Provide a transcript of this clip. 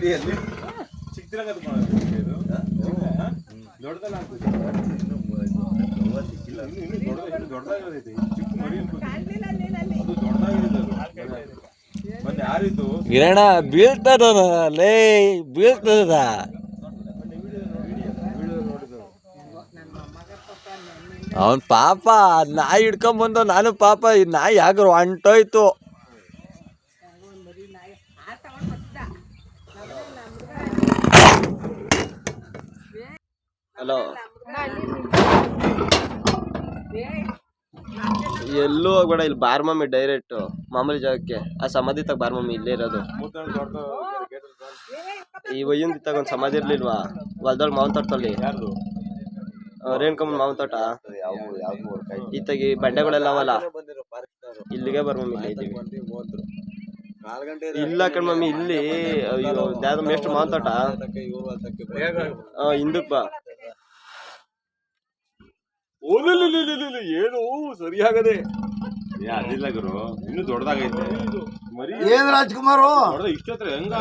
ವಿಡಿಯೋಲ್ಲಿ ಚಿಕ್ಕದಾಗ ದೊಡ್ಡದಲ್ಲ ಸಿಕ್ಕಿಲ್ಲ ದೊಡ್ಡದಾಗಿರೋದೈತಿ ಚಿಕ್ಕ ಮರಿ ಅದು ದೊಡ್ಡದಾಗಿರೋದು ಮತ್ತೆ ಯಾರಿದ್ದು ಗಿರಣ ಬೀಳ್ತದ ಲೇ ಬೀಳ್ತದ. ಅವನ್ ಪಾಪ ನಾಯಿ ಹಿಡ್ಕೊಂಬಂದು ನಾನು ಪಾಪ ಈ ನಾಯಿ ಯಾಕ್ರು ಹೊಂಟೋಯ್ತು. ಹಲೋ ಎಲ್ಲೂ ಹೋಗ್ಬೇಡ, ಇಲ್ಲಿ ಬಾರ್ ಮಮ್ಮಿ ಡೈರೆಕ್ಟ್ ಮಾಮೂಲಿ ಜಾಗಕ್ಕೆ. ಆ ಸಮಾಧಿ ತಗ ಬಾರ್ ಮಮ್ಮಿ ಇಲ್ಲೇ ಇರೋದು. ಈ ವಯ್ಯಂದಿ ತಗ ಒಂದ್ ಸಮಾಧಿ ಇರ್ಲಿಲ್ವಾ ಹೊಲ್ದೊಳ್ ಮಾವನ್ ತೋಟದಲ್ಲಿ, ರೇಣುಕಮ್ಮನ್ ಮಾವನ್ ತೋಟ ಈತಗಿ ಬಂಡೆಗಳೆಲ್ಲ ಅವಲ್ಲ, ಇಲ್ಲಿಗೆ ಬರ್ ಮಮ್ಮಿ ಇಲ್ಲ ಕಣ್ ಮಮ್ಮಿ ಇಲ್ಲಿ ಯಾವ್ದು ಮೇಷ್ಟ್ರು ಮಾವನ್ ತೋಟ ಹಿಂದಕ್ ಬಾ. ಏನು ಸರಿಯಾಗದೆ ಅದಿಲ್ಲ ಗುರು, ಇನ್ನು ದೊಡ್ಡದಾಗೈತೆ ಮರಿ. ಏನ್ ರಾಜ್ಕುಮಾರು ಇಷ್ಟತ್ರ ಹೆಂಗ